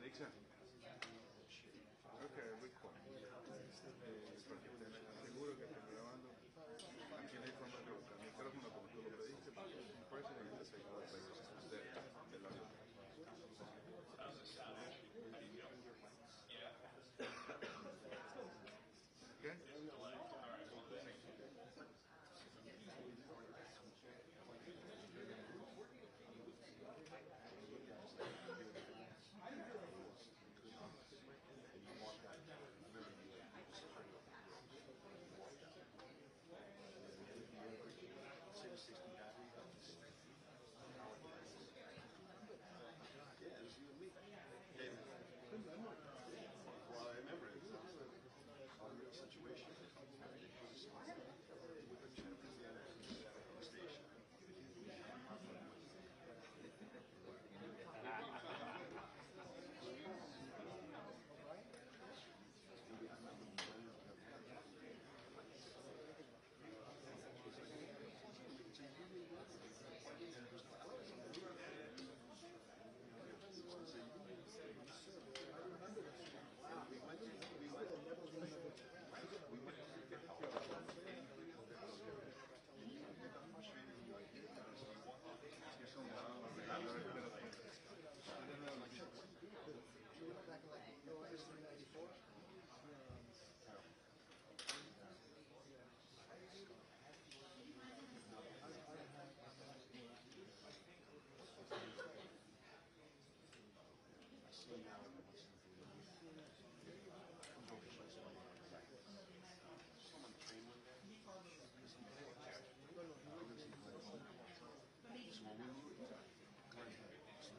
Alexa, creo que record, porque seguro que estoy grabando. Aquí no hay forma de buscar mi micrófono como tú lo pediste, porque mi person is the second del avión. Okay? Well, I remember it. It was a real situation. Station.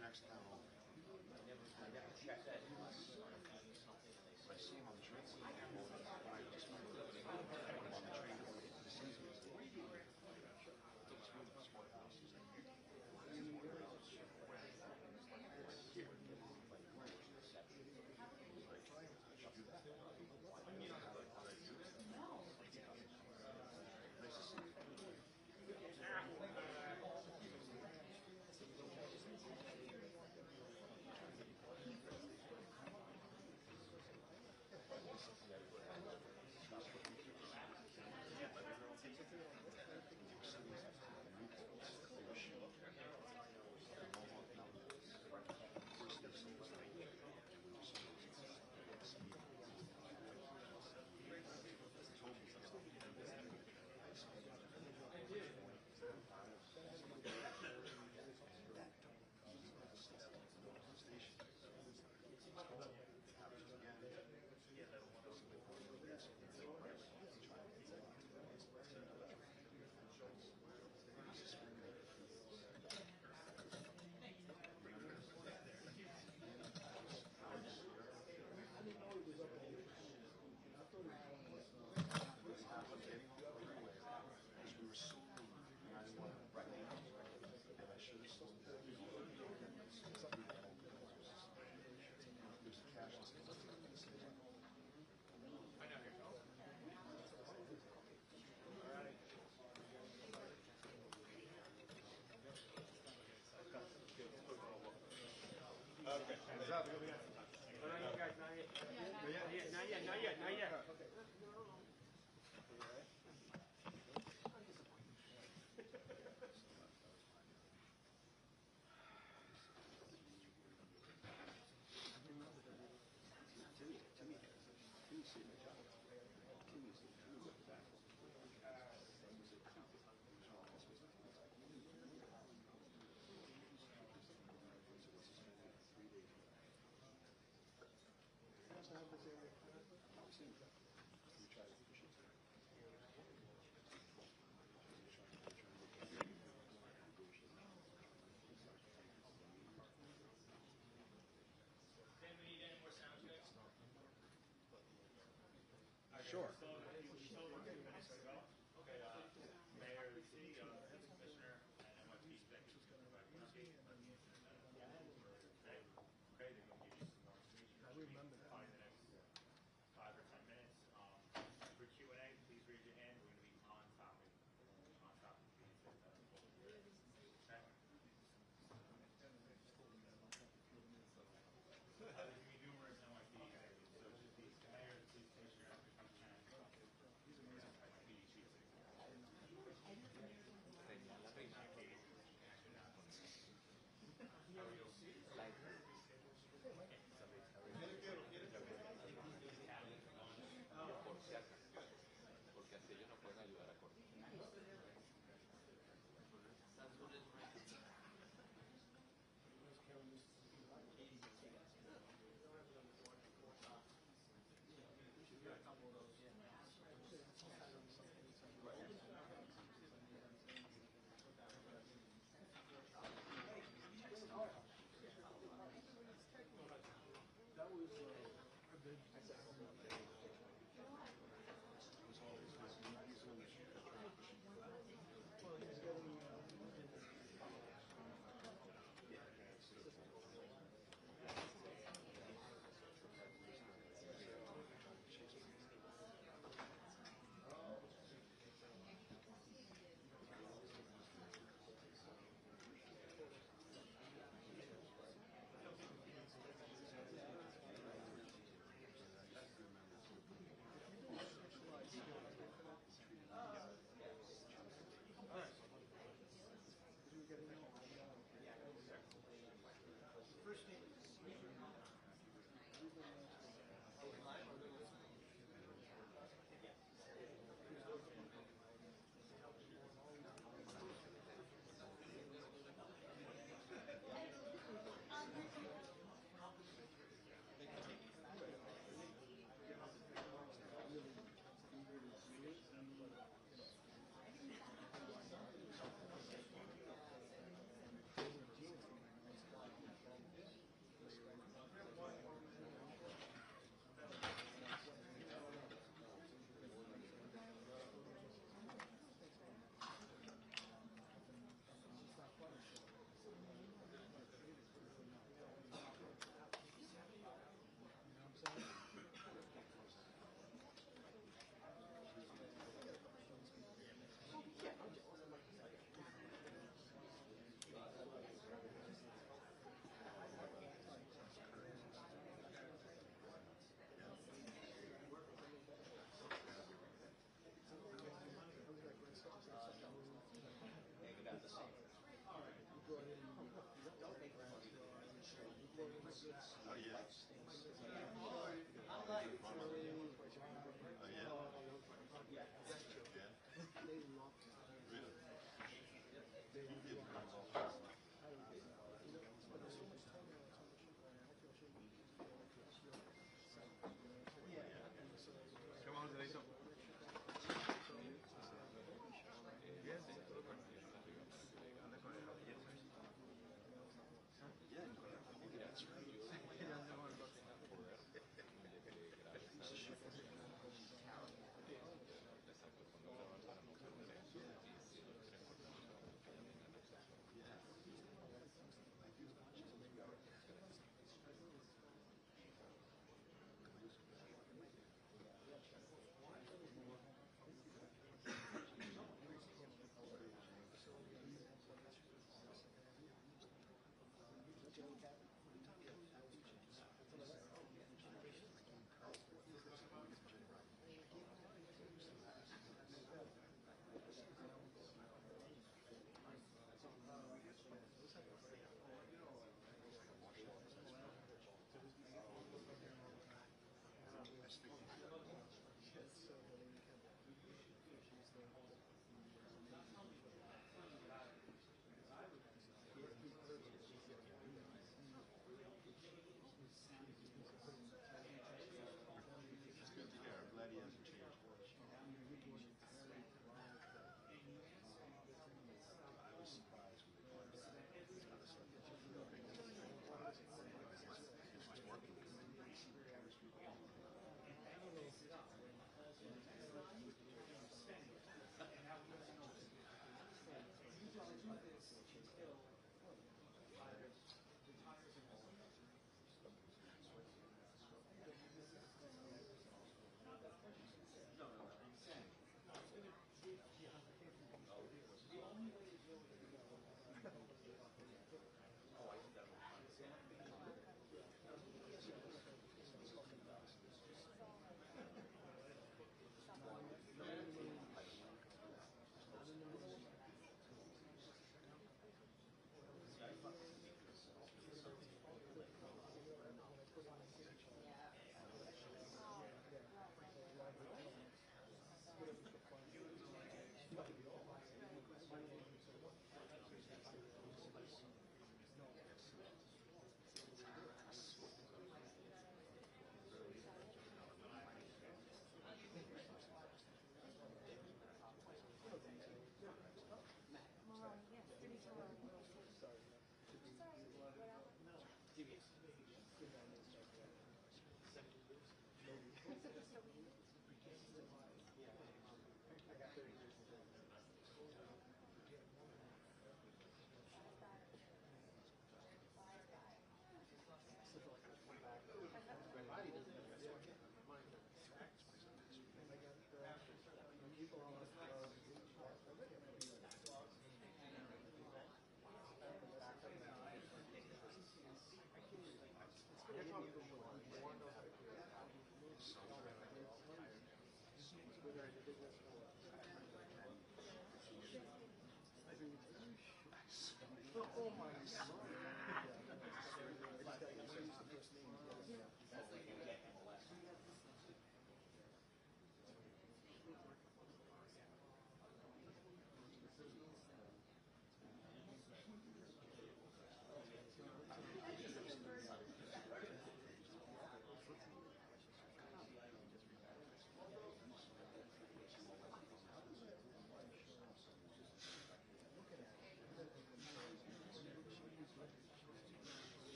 Next town over. I see him on the train. On the train going into the season. Nice to see you. Okay. What's up? No, you guys, not yet. Not yet. Okay. We try to push it through. Sure. Oh, yeah. Oh, yeah. Yeah. Really? He did very well. ¿Qué más se hizo? Bien, sí, todo con anda con el Yeah, that's right.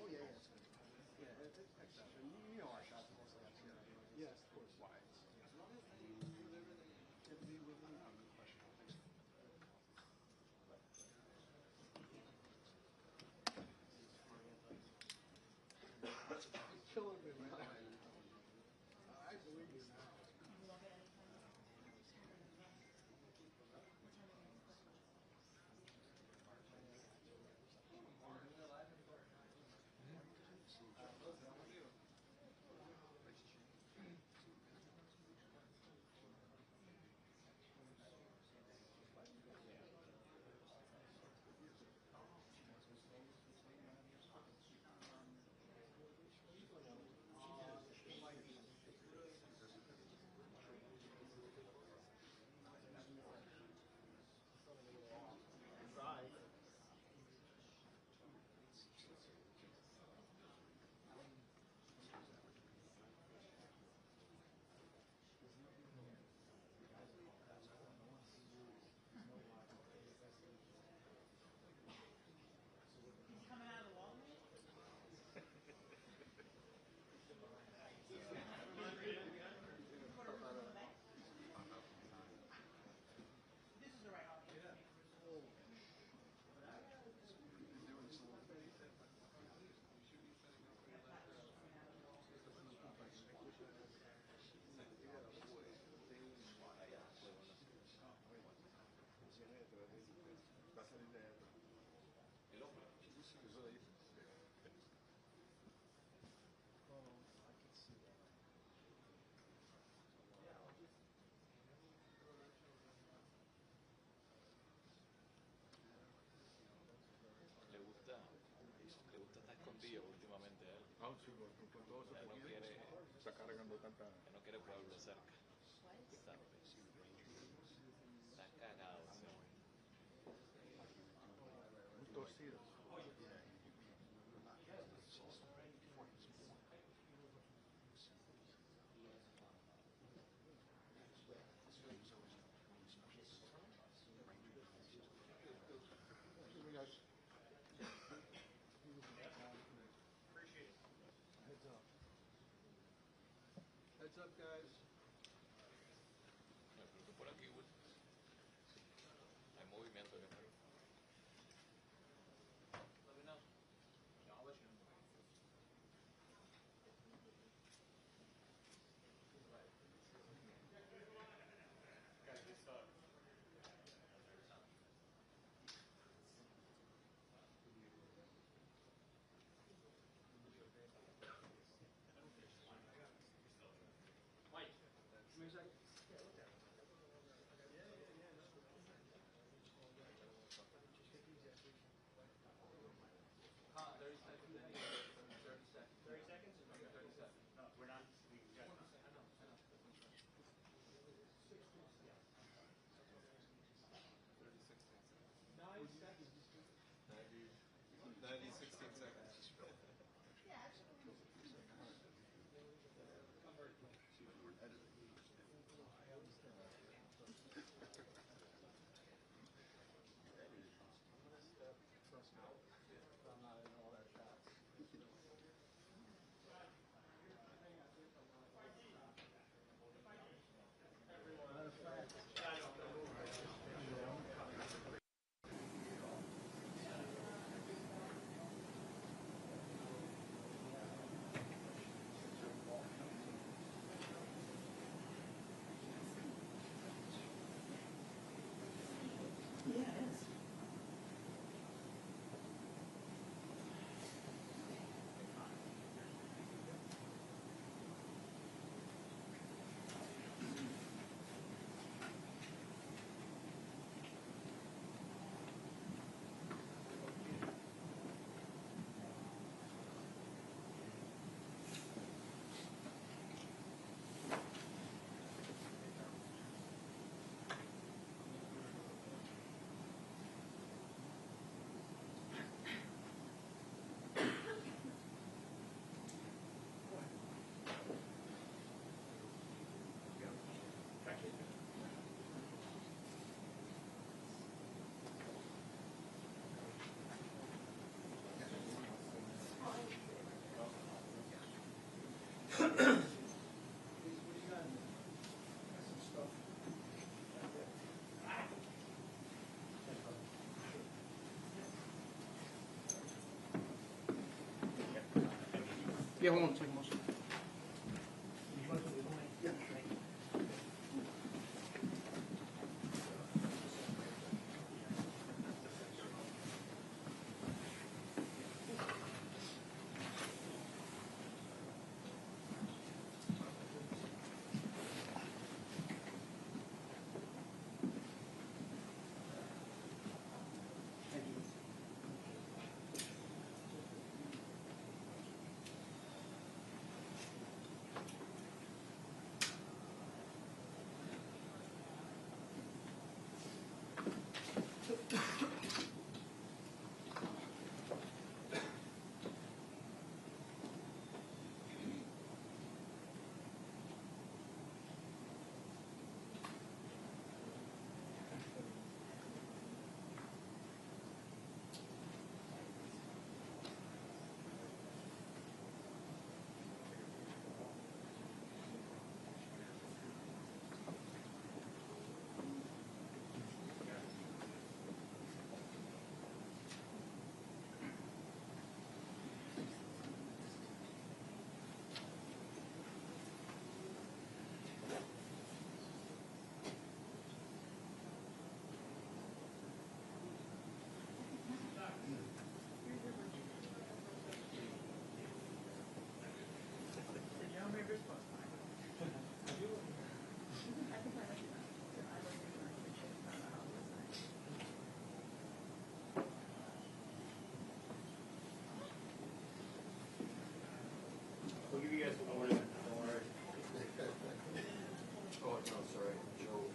Oh, yeah, yeah, it's good. Yeah, and you know our shots are mostly on here. Yes, of course. Wide. Killing me, man. I believe you now. Va a salir de adentro. Eso dice. Le gusta estar escondido últimamente a él. Ah, sí, con todo eso Ya no quiere, está cargando tanta... ya no quiere pueblo cerca. ¿Sabes? Está cagado, sí. Muy torcido. Heads up, guys. Me creo que por aquí, Will. Hay movimiento que hacer. Let me know. Yeah, I'll let you know. Mike. 90, 16 seconds. See if we weren't editing. I'm not in all their shots. Matter of fact, Yeah, it is. yeah, hold on a second. We'll give you guys a warning. Don't worry. Oh, no, sorry. Joe,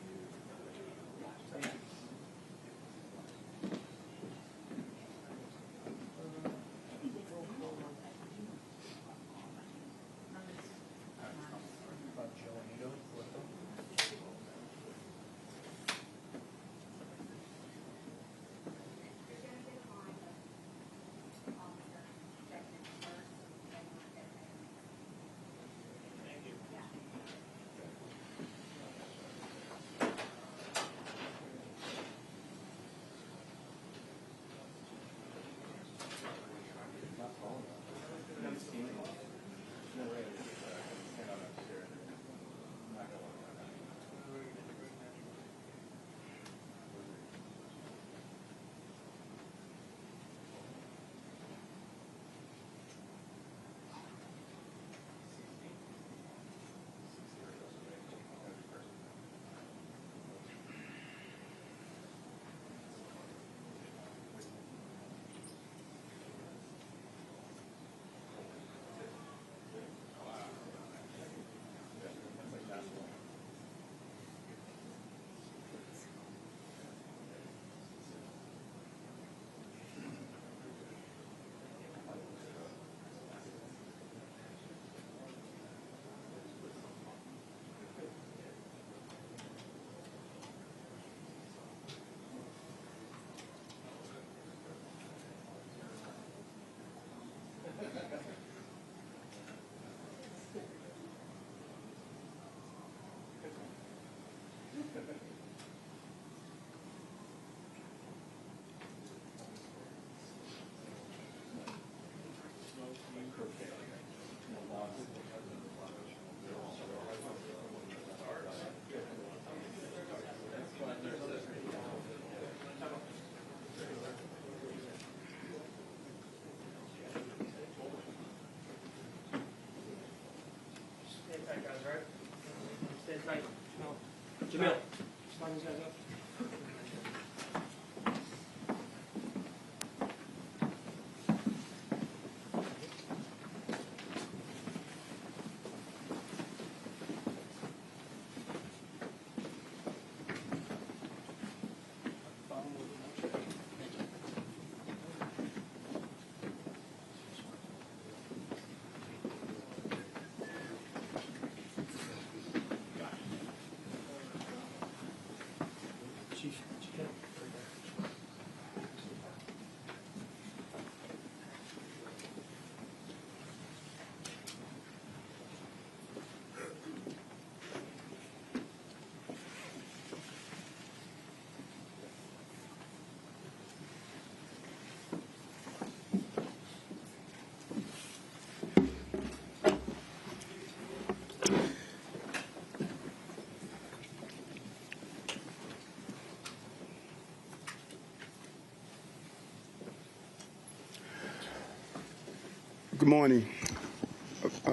Good morning.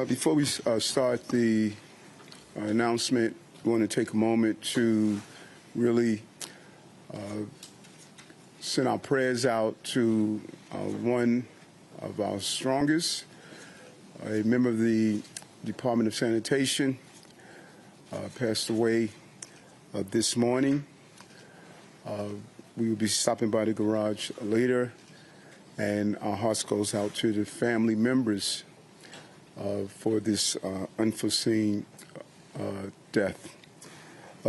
Before we start the announcement, I want to take a moment to really send our prayers out to one of our strongest, a member of the Department of Sanitation, passed away this morning. We will be stopping by the garage later, and our hearts goes out to the family members for this unforeseen death.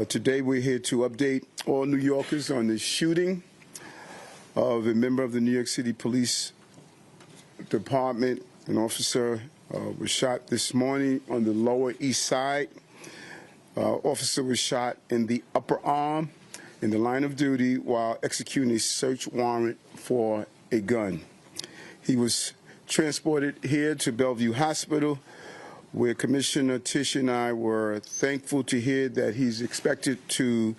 Today we're here to update all New Yorkers on the shooting of a member of the New York City Police Department. An officer was shot this morning on the Lower East Side. Officer was shot in the upper arm in the line of duty while executing a search warrant for a gun. He was transported here to Bellevue Hospital, where Commissioner Tisch and I were thankful to hear that he's expected to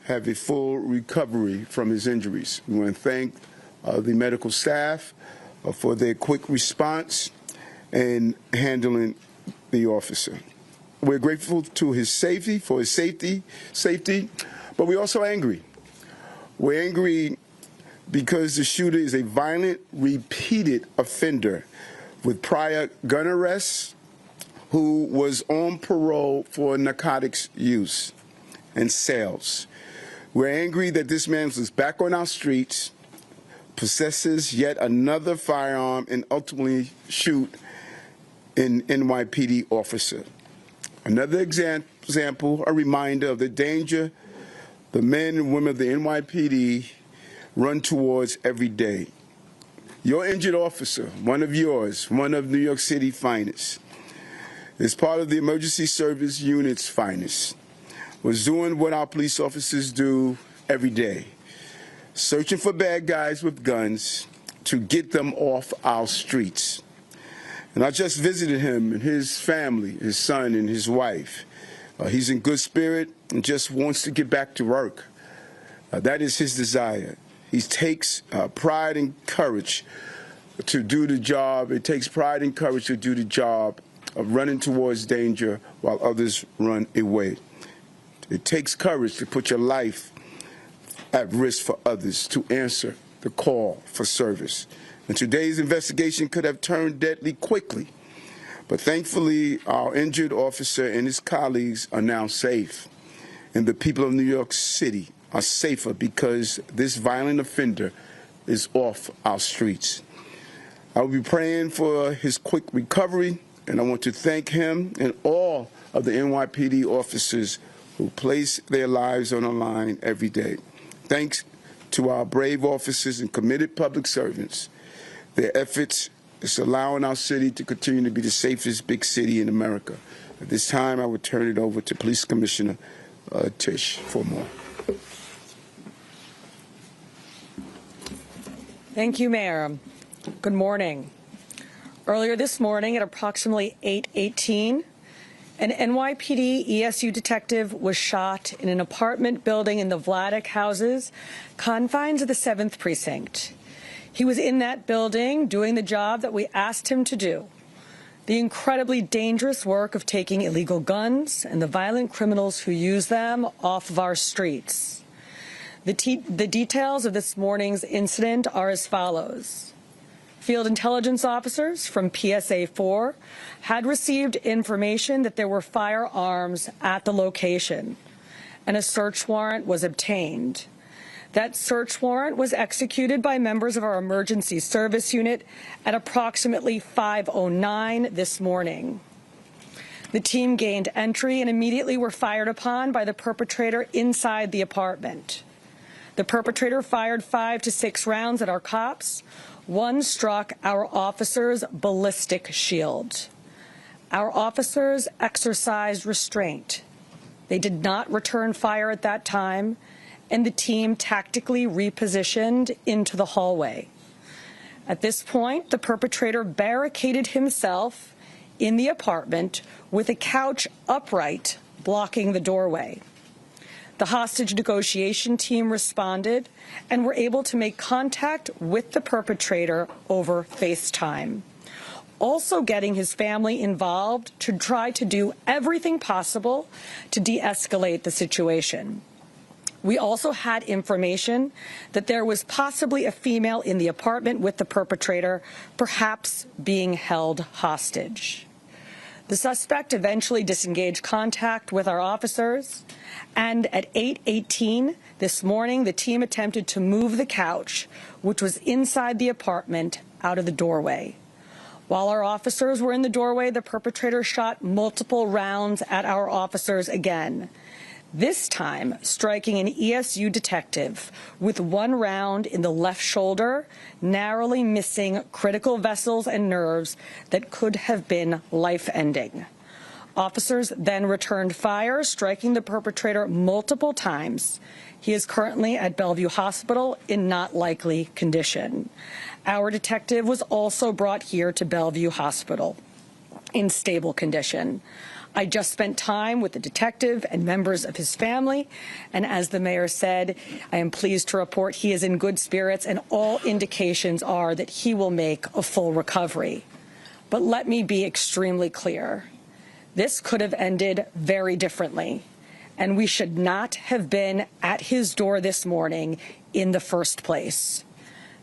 have a full recovery from his injuries. We want to thank the medical staff for their quick response and handling the officer. We're grateful to his safety, but we're also angry. We're angry because the shooter is a violent, repeated offender with prior gun arrests who was on parole for narcotics use and sales. We're angry that this man was back on our streets, possesses yet another firearm, and ultimately shoot an NYPD officer. Another example, a reminder of the danger the men and women of the NYPD run towards every day. Your injured officer, one of yours, one of New York City finest, is part of the emergency service unit's finest, was doing what our police officers do every day, searching for bad guys with guns to get them off our streets. And I just visited him and his family, his son and his wife. He's in good spirit and just wants to get back to work. That is his desire. He takes pride and courage to do the job. It takes pride and courage to do the job of running towards danger while others run away. It takes courage to put your life at risk for others, to answer the call for service. And today's investigation could have turned deadly quickly. But thankfully, our injured officer and his colleagues are now safe. And the people of New York City are safer because this violent offender is off our streets. I will be praying for his quick recovery, and I want to thank him and all of the NYPD officers who place their lives on the line every day. Thanks to our brave officers and committed public servants. Their efforts is allowing our city to continue to be the safest big city in America. At this time, I would turn it over to Police Commissioner Tisch for more. Thank you, Mayor. Good morning. Earlier this morning at approximately 8:18, an NYPD ESU detective was shot in an apartment building in the Vladeck houses, confines of the 7th Precinct. He was in that building doing the job that we asked him to do, the incredibly dangerous work of taking illegal guns and the violent criminals who use them off of our streets. The details of this morning's incident are as follows. Field intelligence officers from PSA 4 had received information that there were firearms at the location, and a search warrant was obtained. That search warrant was executed by members of our emergency service unit at approximately 5:09 this morning. The team gained entry and immediately were fired upon by the perpetrator inside the apartment. The perpetrator fired 5 to 6 rounds at our cops. One struck our officer's ballistic shield. Our officers exercised restraint. They did not return fire at that time, and the team tactically repositioned into the hallway. At this point, the perpetrator barricaded himself in the apartment with a couch upright blocking the doorway. The hostage negotiation team responded and were able to make contact with the perpetrator over FaceTime. also getting his family involved to try to do everything possible to de-escalate the situation. We also had information that there was possibly a female in the apartment with the perpetrator, perhaps being held hostage. The suspect eventually disengaged contact with our officers, and at 8:18 this morning, the team attempted to move the couch, which was inside the apartment, out of the doorway. While our officers were in the doorway, the perpetrator shot multiple rounds at our officers again, this time striking an ESU detective with one round in the left shoulder, narrowly missing critical vessels and nerves that could have been life-ending. Officers then returned fire, striking the perpetrator multiple times. He is currently at Bellevue Hospital in not likely condition. Our detective was also brought here to Bellevue Hospital in stable condition. I just spent time with the detective and members of his family, and as the mayor said, I am pleased to report he is in good spirits, and all indications are that he will make a full recovery. But let me be extremely clear. This could have ended very differently, and we should not have been at his door this morning in the first place.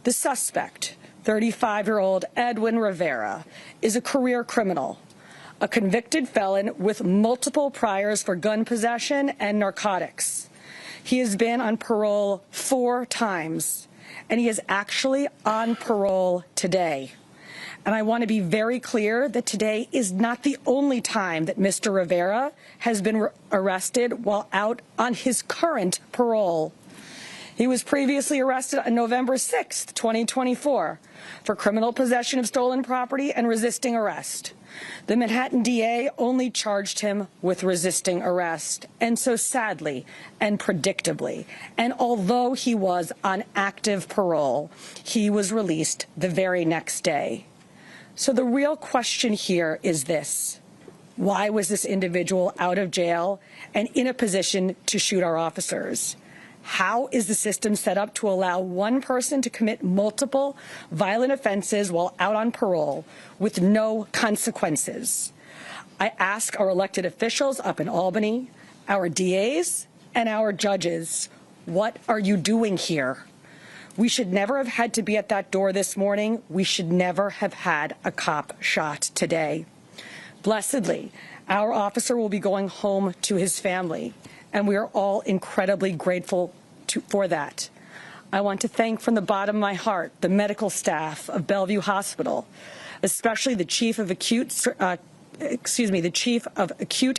The suspect, 35-year-old Edwin Rivera, is a career criminal, a convicted felon with multiple priors for gun possession and narcotics. He has been on parole 4 times, and he is actually on parole today. And I want to be very clear that today is not the only time that Mr. Rivera has been arrested while out on his current parole. He was previously arrested on November 6th, 2024, for criminal possession of stolen property and resisting arrest. The Manhattan DA only charged him with resisting arrest, and so sadly and predictably, and although he was on active parole, he was released the very next day. So the real question here is this: why was this individual out of jail and in a position to shoot our officers? How is the system set up to allow one person to commit multiple violent offenses while out on parole with no consequences? I ask our elected officials up in Albany, our DAs, and our judges, what are you doing here? We should never have had to be at that door this morning. We should never have had a cop shot today. Blessedly, our officer will be going home to his family, and we are all incredibly grateful for that. I want to thank from the bottom of my heart the medical staff of Bellevue Hospital, especially the Chief of Acute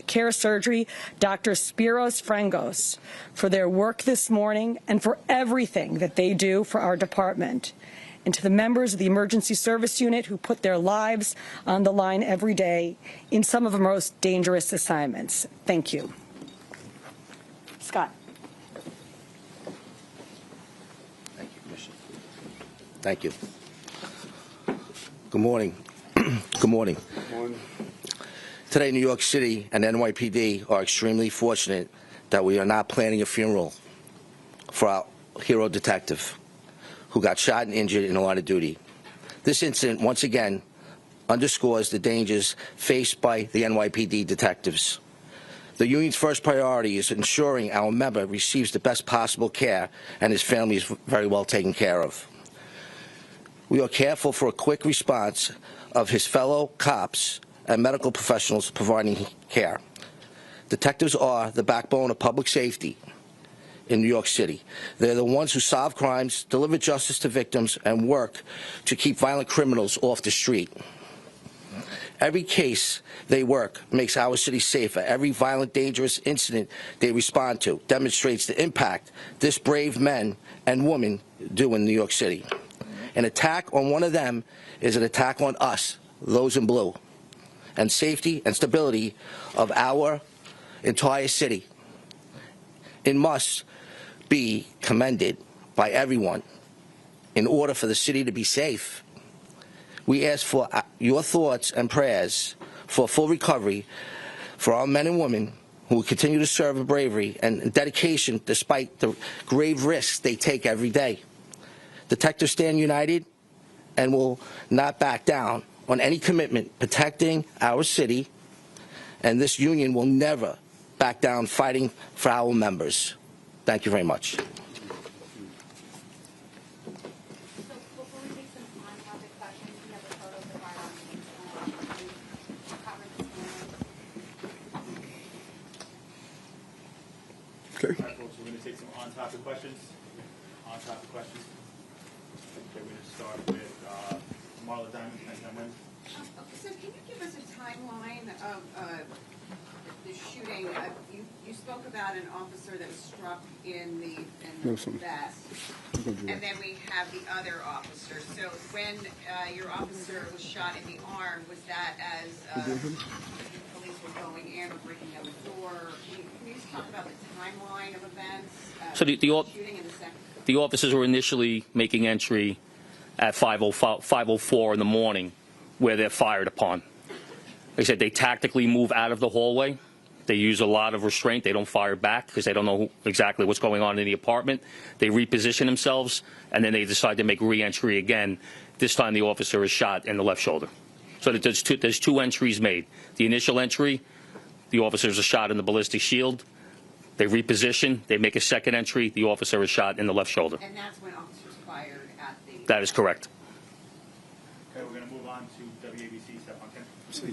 Care Surgery, Dr. Spiros Frangos, for their work this morning and for everything that they do for our department. And to the members of the Emergency Service Unit who put their lives on the line every day in some of the most dangerous assignments. Thank you. Scott. Thank you, Commissioner. Thank you. Good morning. Good morning. Good morning. Today, New York City and NYPD are extremely fortunate that we are not planning a funeral for our hero detective who got shot and injured in the line of duty. This incident, once again, underscores the dangers faced by the NYPD detectives. The union's first priority is ensuring our member receives the best possible care and his family is very well taken care of. We are careful for a quick response of his fellow cops and medical professionals providing care. Detectives are the backbone of public safety in New York City. They're the ones who solve crimes, deliver justice to victims, and work to keep violent criminals off the street. Every case they work makes our city safer. Every violent, dangerous incident they respond to demonstrates the impact this brave men and women do in New York City. An attack on one of them is an attack on us, those in blue, and safety and stability of our entire city. It must be commended by everyone in order for the city to be safe. We ask for your thoughts and prayers for a full recovery for our men and women who will continue to serve with bravery and dedication despite the grave risks they take every day. Detectives stand united and will not back down on any commitment protecting our city, and this union will never back down fighting for our members. Thank you very much. So before we take some on-topic questions, we have a photo of the bar Okay. All right, folks, we're going to take some on-topic questions. On-topic questions. Okay, we're going to start with Marla Diamond, 10 wins. So can you give us a timeline of the shooting? You spoke about an officer that was struck in the vest, and then we have the other officer. So when your officer was shot in the arm, was that as the police were going in or breaking down the door? Can you just talk about the timeline of events? So shooting in the second. the officers were initially making entry at 5:04 in the morning, where they're fired upon. Like I said, they tactically move out of the hallway. They use a lot of restraint. They don't fire back because they don't know exactly what's going on in the apartment. They reposition themselves, and then they decide to make re-entry again. This time the officer is shot in the left shoulder. So there's two entries made. The initial entry, the officers are shot in the ballistic shield. They reposition. They make a second entry. The officer is shot in the left shoulder. And that's when officers fired at the... That is correct. Okay, we're going to move on to WABC, Stefan Ken.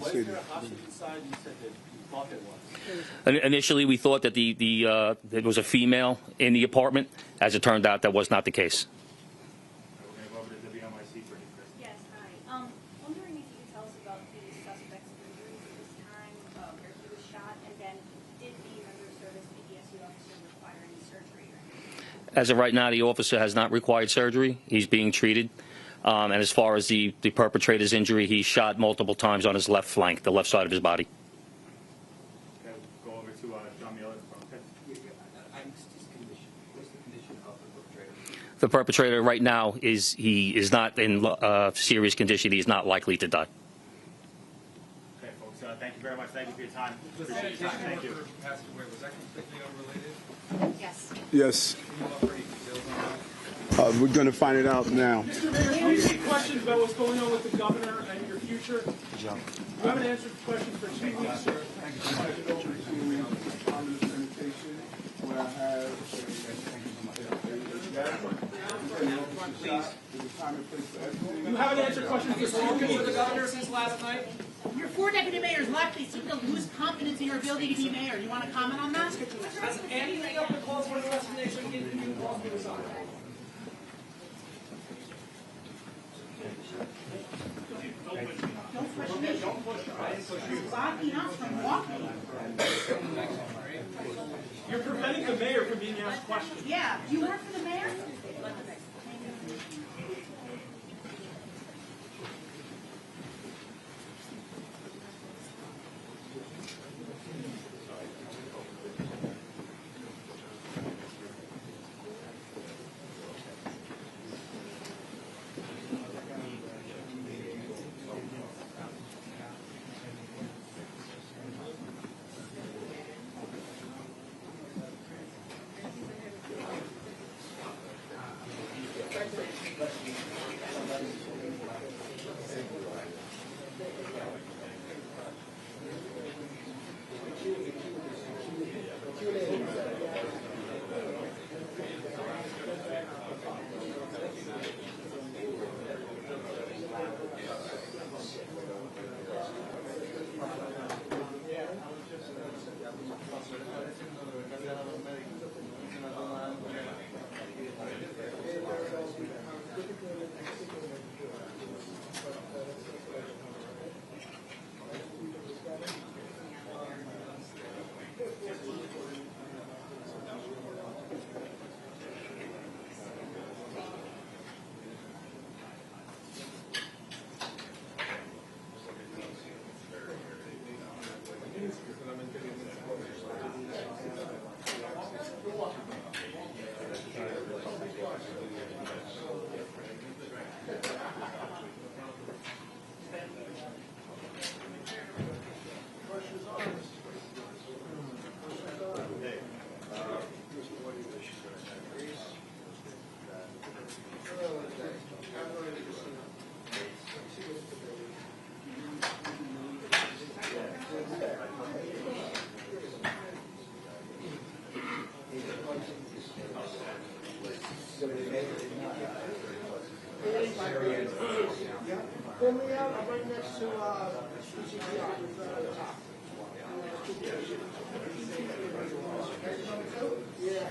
Was there a hostage inside? You said that you thought there was. Initially, we thought that there was a female in the apartment. As it turned out, that was not the case. We're going to go over to WNYC for Chris. Yes, hi. Wondering if you could tell us about the suspect's injuries at this time, where he was shot, and then did the member of service, the ESU officer, require any surgery or anything? As of right now, the officer has not required surgery. He's being treated. And as far as the perpetrator's injury, he's shot multiple times on his left flank, the left side of his body. Okay, we'll go over to John Mueller from Pitt. What's the condition of the perpetrator? The perpetrator right now is not in serious condition. He's not likely to die. Okay, folks, thank you very much. Thank you for your time. Appreciate your time. Thank you. Passed away. Was that completely unrelated? Yes. Yes. Can you offer any details on that? We're going to find it out now. Mr. Mayor, do you see questions about what's going on with the governor and your future? Good job. You haven't answered questions for 2 weeks, sir. Thank you so much. On this presentation, where I have You haven't answered questions for 2 weeks. The governor since last night? Your 4 deputy mayors left. They seem to lose confidence in your ability to be mayor. You want to comment on that? Has anything of the calls for the resignation given you cause for resign? Don't push me. It's blocking us from walking. You're preventing the mayor from being asked questions. Yeah. You work for the mayor? Pull me out, I'm right next to, yeah.